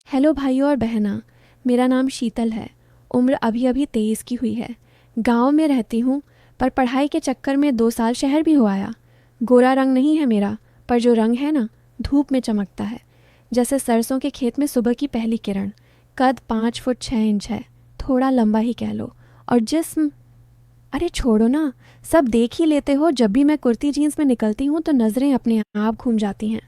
Hello भाइयों और बहना, मेरा नाम शीतल है। उम्र अभी अभी 23 की हुई है। गांव में रहती हूँ, पर पढ़ाई के चक्कर में 2 साल शहर भी हो आया। गोरा रंग नहीं है मेरा, पर जो रंग है ना, धूप में चमकता है, जैसे सरसों के खेत में सुबह की पहली किरण। कद 5 फुट 6 इंच है, थोड़ा लंबा ही कह लो। और जिस्म, अरे छोड़ो ना, सब देख ही लेते हो। जब भी मैं कुर्ती जीन्स में निकलती हूँ तो नज़रें अपने आप घूम जाती हैं।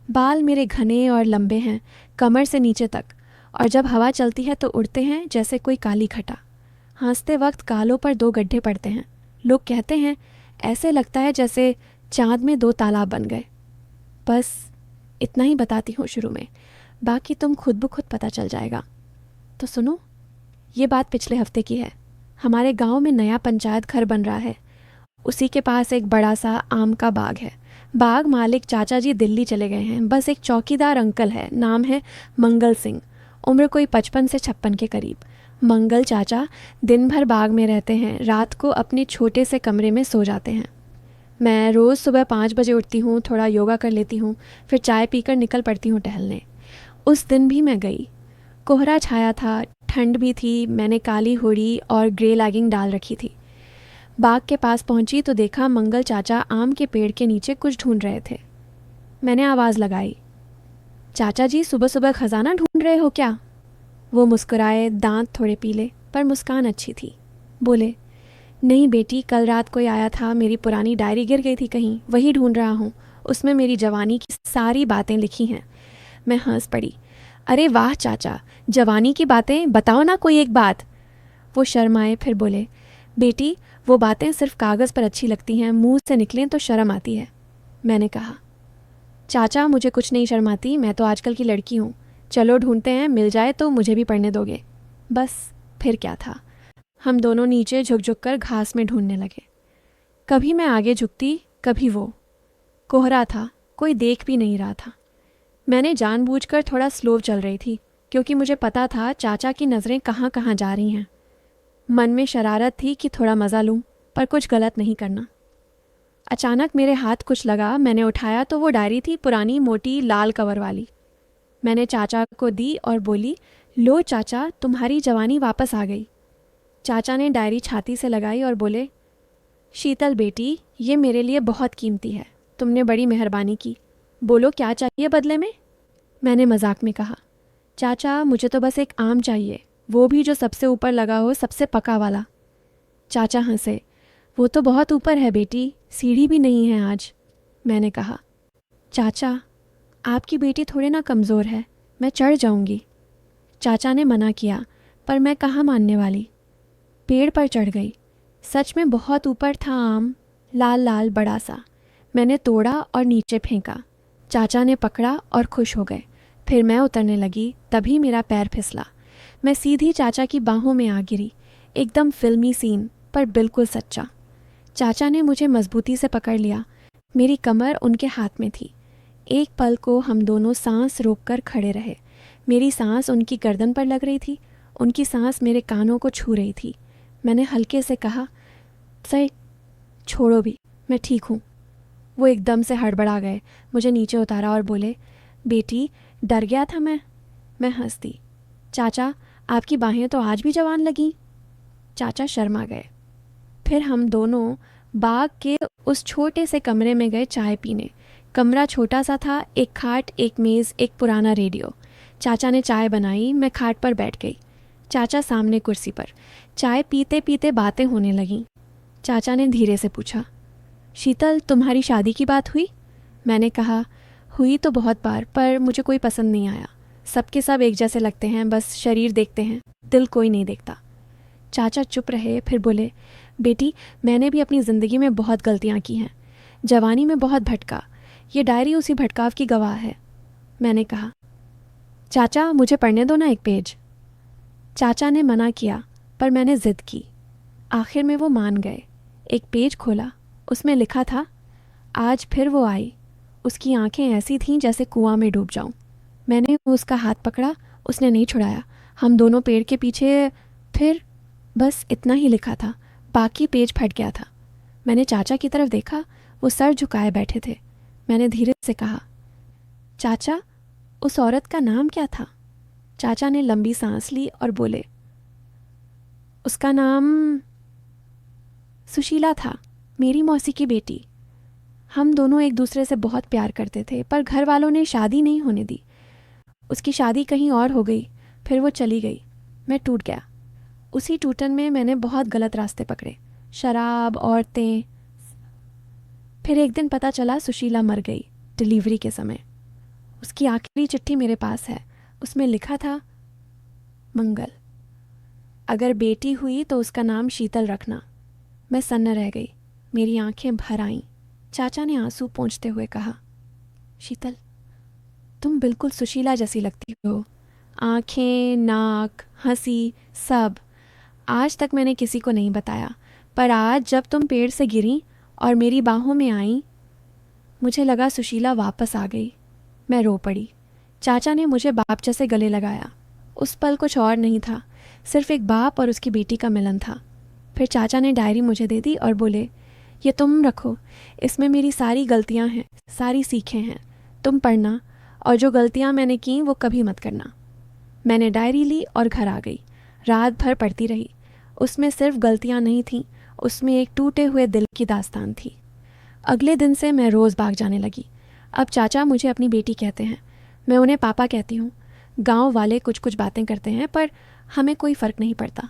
बाल मेरे घने और लंबे हैं, कमर से नीचे तक, और जब हवा चलती है तो उड़ते हैं जैसे कोई काली खटा। हंसते वक्त गालों पर 2 गड्ढे पड़ते हैं। लोग कहते हैं ऐसे लगता है जैसे चांद में 2 तालाब बन गए। बस इतना ही बताती हूँ शुरू में, बाकी तुम खुद ब खुद पता चल जाएगा। तो सुनो, ये बात पिछले हफ्ते की है। हमारे गांव में नया पंचायत घर बन रहा है। उसी के पास एक बड़ा सा आम का बाग है। बाग मालिक चाचा जी दिल्ली चले गए हैं। बस एक चौकीदार अंकल है, नाम है मंगल सिंह। उम्र कोई 55 से 56 के करीब। मंगल चाचा दिन भर बाग में रहते हैं, रात को अपने छोटे से कमरे में सो जाते हैं। मैं रोज़ सुबह 5 बजे उठती हूँ, थोड़ा योगा कर लेती हूँ, फिर चाय पीकर निकल पड़ती हूँ टहलने। उस दिन भी मैं गई। कोहरा छाया था, ठंड भी थी। मैंने काली हुडी और ग्रे लैगिंग डाल रखी थी। बाग के पास पहुंची तो देखा मंगल चाचा आम के पेड़ के नीचे कुछ ढूंढ रहे थे। मैंने आवाज़ लगाई, चाचा जी सुबह सुबह खजाना ढूंढ रहे हो क्या? वो मुस्कुराए, दांत थोड़े पीले, पर मुस्कान अच्छी थी। बोले, नहीं बेटी, कल रात कोई आया था, मेरी पुरानी डायरी गिर गई थी कहीं, वही ढूंढ रहा हूँ। उसमें मेरी जवानी की सारी बातें लिखी हैं। मैं हंस पड़ी। अरे वाह चाचा, जवानी की बातें बताओ ना कोई एक बात। वो शर्माए, फिर बोले, बेटी वो बातें सिर्फ कागज़ पर अच्छी लगती हैं, मुंह से निकलें तो शर्म आती है। मैंने कहा, चाचा मुझे कुछ नहीं शर्माती, मैं तो आजकल की लड़की हूँ। चलो ढूंढते हैं, मिल जाए तो मुझे भी पढ़ने दोगे। बस फिर क्या था, हम दोनों नीचे झुक झुक कर घास में ढूंढने लगे। कभी मैं आगे झुकती, कभी वो। कोहरा था, कोई देख भी नहीं रहा था। मैंने जानबूझकर थोड़ा स्लो चल रही थी, क्योंकि मुझे पता था चाचा की नज़रें कहाँ कहाँ जा रही हैं। मन में शरारत थी कि थोड़ा मज़ा लूं, पर कुछ गलत नहीं करना। अचानक मेरे हाथ कुछ लगा। मैंने उठाया तो वो डायरी थी, पुरानी मोटी लाल कवर वाली। मैंने चाचा को दी और बोली, लो चाचा, तुम्हारी जवानी वापस आ गई। चाचा ने डायरी छाती से लगाई और बोले, शीतल बेटी, ये मेरे लिए बहुत कीमती है, तुमने बड़ी मेहरबानी की। बोलो क्या चाहिए बदले में? मैंने मजाक में कहा, चाचा मुझे तो बस एक आम चाहिए, वो भी जो सबसे ऊपर लगा हो, सबसे पका वाला। चाचा हंसे, वो तो बहुत ऊपर है बेटी, सीढ़ी भी नहीं है आज। मैंने कहा, चाचा आपकी बेटी थोड़े ना कमज़ोर है, मैं चढ़ जाऊंगी। चाचा ने मना किया, पर मैं कहाँ मानने वाली। पेड़ पर चढ़ गई। सच में बहुत ऊपर था आम, लाल लाल बड़ा सा। मैंने तोड़ा और नीचे फेंका। चाचा ने पकड़ा और खुश हो गए। फिर मैं उतरने लगी, तभी मेरा पैर फिसला। मैं सीधी चाचा की बाहों में आ गिरी। एकदम फिल्मी सीन, पर बिल्कुल सच्चा। चाचा ने मुझे मजबूती से पकड़ लिया। मेरी कमर उनके हाथ में थी। एक पल को हम दोनों सांस रोककर खड़े रहे। मेरी सांस उनकी गर्दन पर लग रही थी, उनकी सांस मेरे कानों को छू रही थी। मैंने हल्के से कहा, सही, छोड़ो भी, मैं ठीक हूँ। वो एकदम से हड़बड़ा गए, मुझे नीचे उतारा और बोले, बेटी डर गया था मैं हंस दी। चाचा आपकी बाहें तो आज भी जवान लगी। चाचा शर्मा गए। फिर हम दोनों बाग के उस छोटे से कमरे में गए चाय पीने। कमरा छोटा सा था, एक खाट, एक मेज़, एक पुराना रेडियो। चाचा ने चाय बनाई, मैं खाट पर बैठ गई, चाचा सामने कुर्सी पर। चाय पीते पीते बातें होने लगीं। चाचा ने धीरे से पूछा, शीतल तुम्हारी शादी की बात हुई? मैंने कहा, हुई तो बहुत बार, पर मुझे कोई पसंद नहीं आया। सबके सब एक जैसे लगते हैं, बस शरीर देखते हैं, दिल कोई नहीं देखता। चाचा चुप रहे, फिर बोले, बेटी मैंने भी अपनी ज़िंदगी में बहुत गलतियाँ की हैं, जवानी में बहुत भटका। ये डायरी उसी भटकाव की गवाह है। मैंने कहा, चाचा मुझे पढ़ने दो ना एक पेज। चाचा ने मना किया, पर मैंने ज़िद की। आखिर में वो मान गए। एक पेज खोला, उसमें लिखा था, आज फिर वो आई, उसकी आंखें ऐसी थीं जैसे कुआं में डूब जाऊं। मैंने उसका हाथ पकड़ा, उसने नहीं छुड़ाया। हम दोनों पेड़ के पीछे। फिर बस इतना ही लिखा था, बाकी पेज फट गया था। मैंने चाचा की तरफ देखा, वो सर झुकाए बैठे थे। मैंने धीरे से कहा, चाचा उस औरत का नाम क्या था? चाचा ने लंबी सांस ली और बोले, उसका नाम सुशीला था, मेरी मौसी की बेटी। हम दोनों एक दूसरे से बहुत प्यार करते थे, पर घर वालों ने शादी नहीं होने दी। उसकी शादी कहीं और हो गई, फिर वो चली गई। मैं टूट गया। उसी टूटन में मैंने बहुत गलत रास्ते पकड़े, शराब, औरतें। फिर एक दिन पता चला सुशीला मर गई डिलीवरी के समय। उसकी आखिरी चिट्ठी मेरे पास है। उसमें लिखा था, मंगल, अगर बेटी हुई तो उसका नाम शीतल रखना। मैं सन्न रह गई, मेरी आंखें भर आईं। चाचा ने आंसू पोंछते हुए कहा, शीतल, तुम बिल्कुल सुशीला जैसी लगती हो। आंखें, नाक, हंसी, सब। आज तक मैंने किसी को नहीं बताया, पर आज जब तुम पेड़ से गिरी और मेरी बाहों में आई, मुझे लगा सुशीला वापस आ गई। मैं रो पड़ी। चाचा ने मुझे बाप जैसे गले लगाया। उस पल कुछ और नहीं था, सिर्फ एक बाप और उसकी बेटी का मिलन था। फिर चाचा ने डायरी मुझे दे दी और बोले, ये तुम रखो, इसमें मेरी सारी गलतियां हैं, सारी सीखें हैं। तुम पढ़ना, और जो गलतियां मैंने की वो कभी मत करना। मैंने डायरी ली और घर आ गई। रात भर पढ़ती रही। उसमें सिर्फ गलतियां नहीं थीं, उसमें एक टूटे हुए दिल की दास्तान थी। अगले दिन से मैं रोज़ भाग जाने लगी। अब चाचा मुझे अपनी बेटी कहते हैं, मैं उन्हें पापा कहती हूँ। गांव वाले कुछ कुछ बातें करते हैं, पर हमें कोई फ़र्क नहीं पड़ता।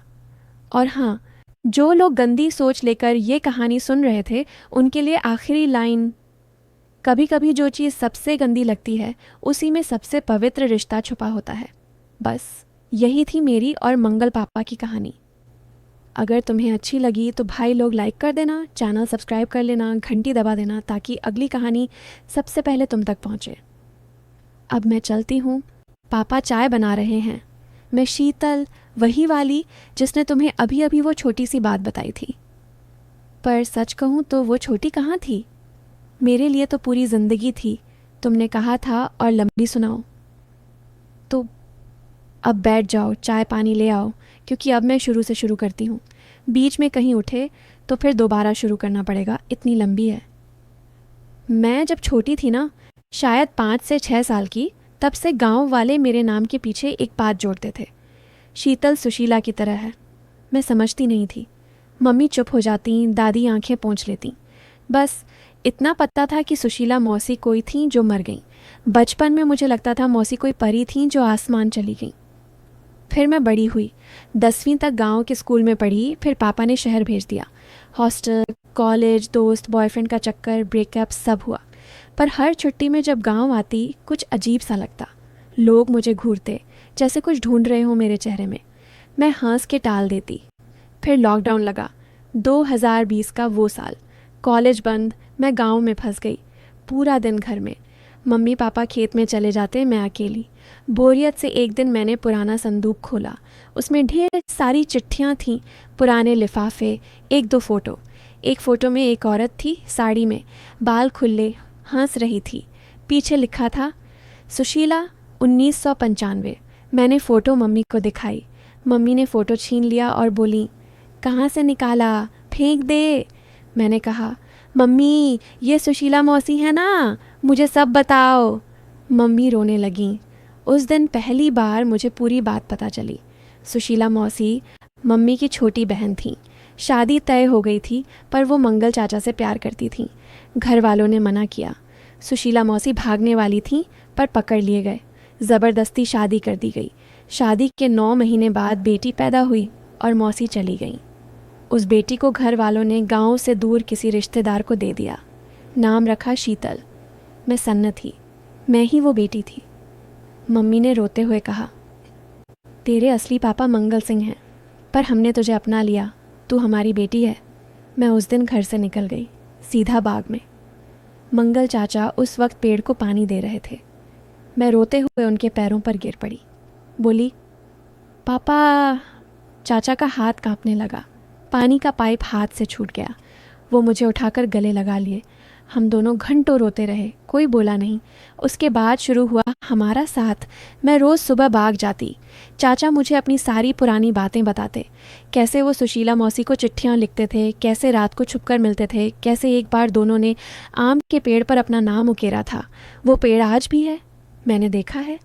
और हाँ, जो लोग गंदी सोच लेकर ये कहानी सुन रहे थे, उनके लिए आखिरी लाइन, कभी कभी जो चीज़ सबसे गंदी लगती है, उसी में सबसे पवित्र रिश्ता छुपा होता है। बस यही थी मेरी और मंगल पापा की कहानी। अगर तुम्हें अच्छी लगी तो भाई लोग लाइक कर देना, चैनल सब्सक्राइब कर लेना, घंटी दबा देना, ताकि अगली कहानी सबसे पहले तुम तक पहुँचे। अब मैं चलती हूँ, पापा चाय बना रहे हैं। मैं शीतल, वही वाली जिसने तुम्हें अभी अभी वो छोटी सी बात बताई थी। पर सच कहूँ तो वो छोटी कहाँ थी, मेरे लिए तो पूरी ज़िंदगी थी। तुमने कहा था और लंबी सुनाओ। तो अब बैठ जाओ, चाय पानी ले आओ, क्योंकि अब मैं शुरू से शुरू करती हूँ। बीच में कहीं उठे तो फिर दोबारा शुरू करना पड़ेगा, इतनी लंबी है। मैं जब छोटी थी ना, शायद 5 से 6 साल की, तब से गांव वाले मेरे नाम के पीछे एक बात जोड़ते थे, शीतल सुशीला की तरह है। मैं समझती नहीं थी। मम्मी चुप हो जाती, दादी आंखें पोंछ लेती। बस इतना पता था कि सुशीला मौसी कोई थी जो मर गई। बचपन में मुझे लगता था मौसी कोई परी थी जो आसमान चली गई। फिर मैं बड़ी हुई, 10वीं तक गांव के स्कूल में पढ़ी। फिर पापा ने शहर भेज दिया। हॉस्टल, कॉलेज, दोस्त, बॉयफ्रेंड का चक्कर, ब्रेकअप, सब हुआ। पर हर छुट्टी में जब गांव आती, कुछ अजीब सा लगता। लोग मुझे घूरते, जैसे कुछ ढूंढ रहे हो मेरे चेहरे में। मैं हंस के टाल देती। फिर लॉकडाउन लगा, 2020 का वो साल। कॉलेज बंद, मैं गांव में फंस गई। पूरा दिन घर में। मम्मी पापा खेत में चले जाते, मैं अकेली। बोरियत से एक दिन मैंने पुराना संदूक खोला। उसमें ढेर सारी चिट्ठियाँ थीं, पुराने लिफाफे, 1-2 फ़ोटो। एक फ़ोटो में एक औरत थी, साड़ी में, बाल खुले, हंस रही थी। पीछे लिखा था, सुशीला 1995। मैंने फ़ोटो मम्मी को दिखाई। मम्मी ने फ़ोटो छीन लिया और बोली, कहाँ से निकाला, फेंक दे। मैंने कहा, मम्मी ये सुशीला मौसी है ना, मुझे सब बताओ। मम्मी रोने लगीं। उस दिन पहली बार मुझे पूरी बात पता चली। सुशीला मौसी मम्मी की छोटी बहन थी। शादी तय हो गई थी, पर वो मंगल चाचा से प्यार करती थी। घर वालों ने मना किया। सुशीला मौसी भागने वाली थी, पर पकड़ लिए गए। ज़बरदस्ती शादी कर दी गई। शादी के 9 महीने बाद बेटी पैदा हुई और मौसी चली गई। उस बेटी को घर वालों ने गांव से दूर किसी रिश्तेदार को दे दिया। नाम रखा शीतल। मैं सन्न थी, मैं ही वो बेटी थी। मम्मी ने रोते हुए कहा, तेरे असली पापा मंगल सिंह हैं, पर हमने तुझे अपना लिया, तू हमारी बेटी है। मैं उस दिन घर से निकल गई, सीधा बाग में। मंगल चाचा उस वक्त पेड़ को पानी दे रहे थे। मैं रोते हुए उनके पैरों पर गिर पड़ी। बोली, पापा। चाचा का हाथ कांपने लगा। पानी का पाइप हाथ से छूट गया। वो मुझे उठाकर गले लगा लिए। हम दोनों घंटों रोते रहे, कोई बोला नहीं। उसके बाद शुरू हुआ हमारा साथ। मैं रोज़ सुबह बाग जाती। चाचा मुझे अपनी सारी पुरानी बातें बताते, कैसे वो सुशीला मौसी को चिट्ठियाँ लिखते थे, कैसे रात को छुपकर मिलते थे, कैसे एक बार दोनों ने आम के पेड़ पर अपना नाम उकेरा था। वो पेड़ आज भी है, मैंने देखा है।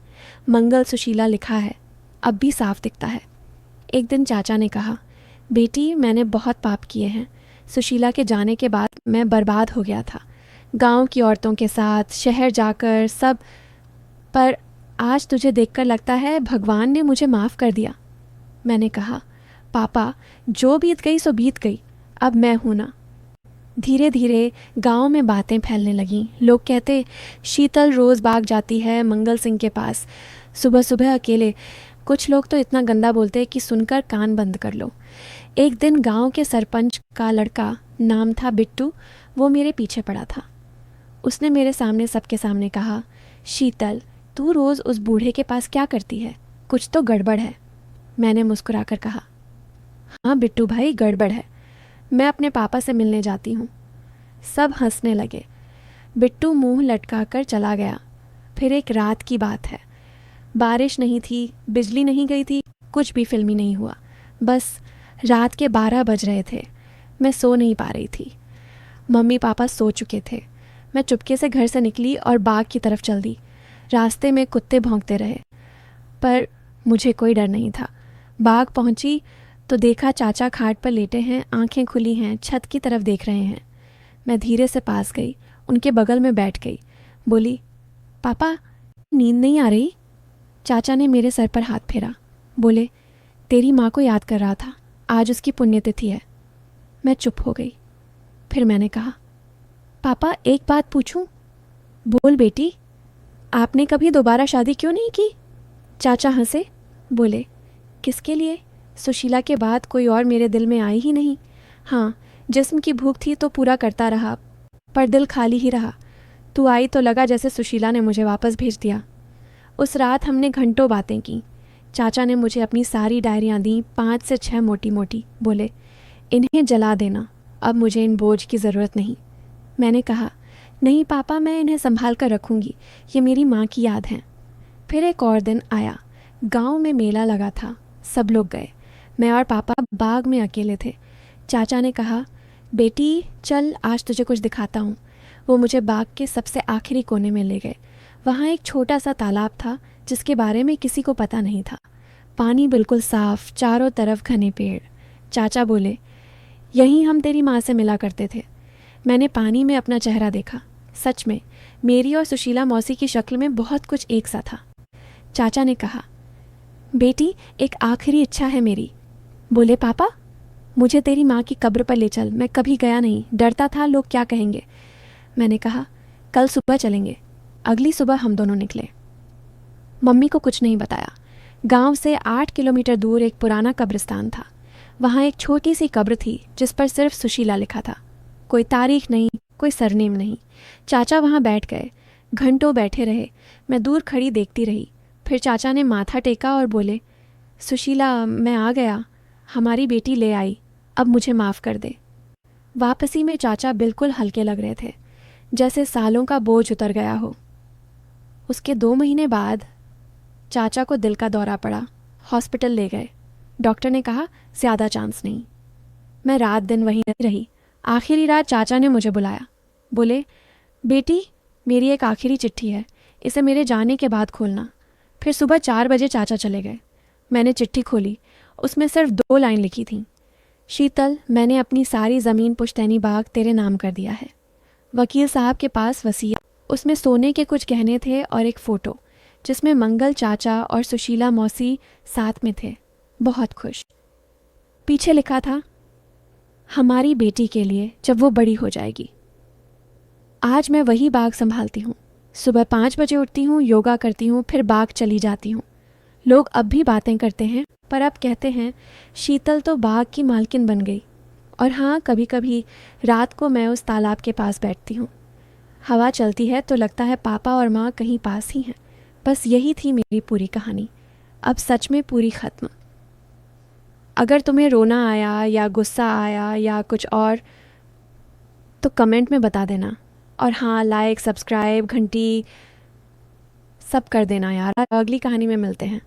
मंगल सुशीला लिखा है, अब भी साफ दिखता है। एक दिन चाचा ने कहा, बेटी मैंने बहुत पाप किए हैं। सुशीला के जाने के बाद मैं बर्बाद हो गया था, गांव की औरतों के साथ, शहर जाकर सब। पर आज तुझे देखकर लगता है भगवान ने मुझे माफ़ कर दिया। मैंने कहा, पापा जो बीत गई सो बीत गई, अब मैं हूं ना। धीरे धीरे गांव में बातें फैलने लगीं। लोग कहते, शीतल रोज़ बाग जाती है मंगल सिंह के पास, सुबह सुबह अकेले। कुछ लोग तो इतना गंदा बोलते कि सुनकर कान बंद कर लो। एक दिन गांव के सरपंच का लड़का, नाम था बिट्टू, वो मेरे पीछे पड़ा था। उसने मेरे सामने सबके सामने कहा, शीतल तू रोज़ उस बूढ़े के पास क्या करती है? कुछ तो गड़बड़ है। मैंने मुस्कुराकर कहा, हाँ बिट्टू भाई गड़बड़ है, मैं अपने पापा से मिलने जाती हूँ। सब हंसने लगे। बिट्टू मुंह लटका कर चला गया। फिर एक रात की बात है, बारिश नहीं थी, बिजली नहीं गई थी, कुछ भी फिल्मी नहीं हुआ। बस रात के 12 बज रहे थे। मैं सो नहीं पा रही थी। मम्मी पापा सो चुके थे। मैं चुपके से घर से निकली और बाग की तरफ चल दी। रास्ते में कुत्ते भौंकते रहे, पर मुझे कोई डर नहीं था। बाग पहुंची तो देखा चाचा खाट पर लेटे हैं, आंखें खुली हैं, छत की तरफ देख रहे हैं। मैं धीरे से पास गई, उनके बगल में बैठ गई। बोली, पापा नींद नहीं आ रही? चाचा ने मेरे सर पर हाथ फेरा। बोले, तेरी माँ को याद कर रहा था, आज उसकी पुण्यतिथि है। मैं चुप हो गई। फिर मैंने कहा, पापा एक बात पूछूं? बोल बेटी, आपने कभी दोबारा शादी क्यों नहीं की? चाचा हंसे। बोले, किसके लिए? सुशीला के बाद कोई और मेरे दिल में आई ही नहीं। हाँ, जिस्म की भूख थी तो पूरा करता रहा, पर दिल खाली ही रहा। तू आई तो लगा जैसे सुशीला ने मुझे वापस भेज दिया। उस रात हमने घंटों बातें की। चाचा ने मुझे अपनी सारी डायरियाँ दी, 5 से 6 मोटी मोटी। बोले, इन्हें जला देना, अब मुझे इन बोझ की ज़रूरत नहीं। मैंने कहा, नहीं पापा, मैं इन्हें संभाल कर रखूँगी, ये मेरी माँ की याद है। फिर एक और दिन आया। गांव में मेला लगा था, सब लोग गए। मैं और पापा बाग में अकेले थे। चाचा ने कहा, बेटी चल आज तुझे कुछ दिखाता हूँ। वो मुझे बाग के सबसे आखिरी कोने में ले गए। वहाँ एक छोटा सा तालाब था जिसके बारे में किसी को पता नहीं था। पानी बिल्कुल साफ, चारों तरफ घने पेड़। चाचा बोले, यहीं हम तेरी माँ से मिला करते थे। मैंने पानी में अपना चेहरा देखा। सच में मेरी और सुशीला मौसी की शक्ल में बहुत कुछ एक सा था। चाचा ने कहा, बेटी एक आखिरी इच्छा है मेरी। बोले, पापा मुझे तेरी माँ की कब्र पर ले चल, मैं कभी गया नहीं, डरता था लोग क्या कहेंगे। मैंने कहा, कल सुबह चलेंगे। अगली सुबह हम दोनों निकले। मम्मी को कुछ नहीं बताया। गांव से 8 किलोमीटर दूर एक पुराना कब्रिस्तान था। वहाँ एक छोटी सी कब्र थी जिस पर सिर्फ सुशीला लिखा था। कोई तारीख नहीं, कोई सरनेम नहीं। चाचा वहाँ बैठ गए, घंटों बैठे रहे। मैं दूर खड़ी देखती रही। फिर चाचा ने माथा टेका और बोले, सुशीला मैं आ गया, हमारी बेटी ले आई, अब मुझे माफ़ कर दे। वापसी में चाचा बिल्कुल हल्के लग रहे थे, जैसे सालों का बोझ उतर गया हो। उसके 2 महीने बाद चाचा को दिल का दौरा पड़ा। हॉस्पिटल ले गए। डॉक्टर ने कहा ज़्यादा चांस नहीं। मैं रात दिन वहीं रही। आखिरी रात चाचा ने मुझे बुलाया। बोले, बेटी मेरी एक आखिरी चिट्ठी है, इसे मेरे जाने के बाद खोलना। फिर सुबह 4 बजे चाचा चले गए। मैंने चिट्ठी खोली, उसमें सिर्फ 2 लाइन लिखी थी। शीतल, मैंने अपनी सारी ज़मीन पुश्तैनी बाग तेरे नाम कर दिया है। वकील साहब के पास वसीयत, उसमें सोने के कुछ गहने थे और एक फ़ोटो जिसमें मंगल चाचा और सुशीला मौसी साथ में थे, बहुत खुश। पीछे लिखा था, हमारी बेटी के लिए जब वो बड़ी हो जाएगी। आज मैं वही बाग संभालती हूँ। सुबह 5 बजे उठती हूँ, योगा करती हूँ, फिर बाग चली जाती हूँ। लोग अब भी बातें करते हैं, पर अब कहते हैं शीतल तो बाग की मालकिन बन गई। और हाँ, कभी कभी रात को मैं उस तालाब के पास बैठती हूँ। हवा चलती है तो लगता है पापा और माँ कहीं पास ही हैं। बस यही थी मेरी पूरी कहानी, अब सच में पूरी ख़त्म। अगर तुम्हें रोना आया या गुस्सा आया या कुछ और तो कमेंट में बता देना। और हाँ, लाइक, सब्सक्राइब, घंटी सब कर देना यार। अगली कहानी में मिलते हैं।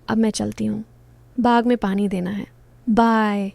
अब मैं चलती हूँ, बाग में पानी देना है। बाय।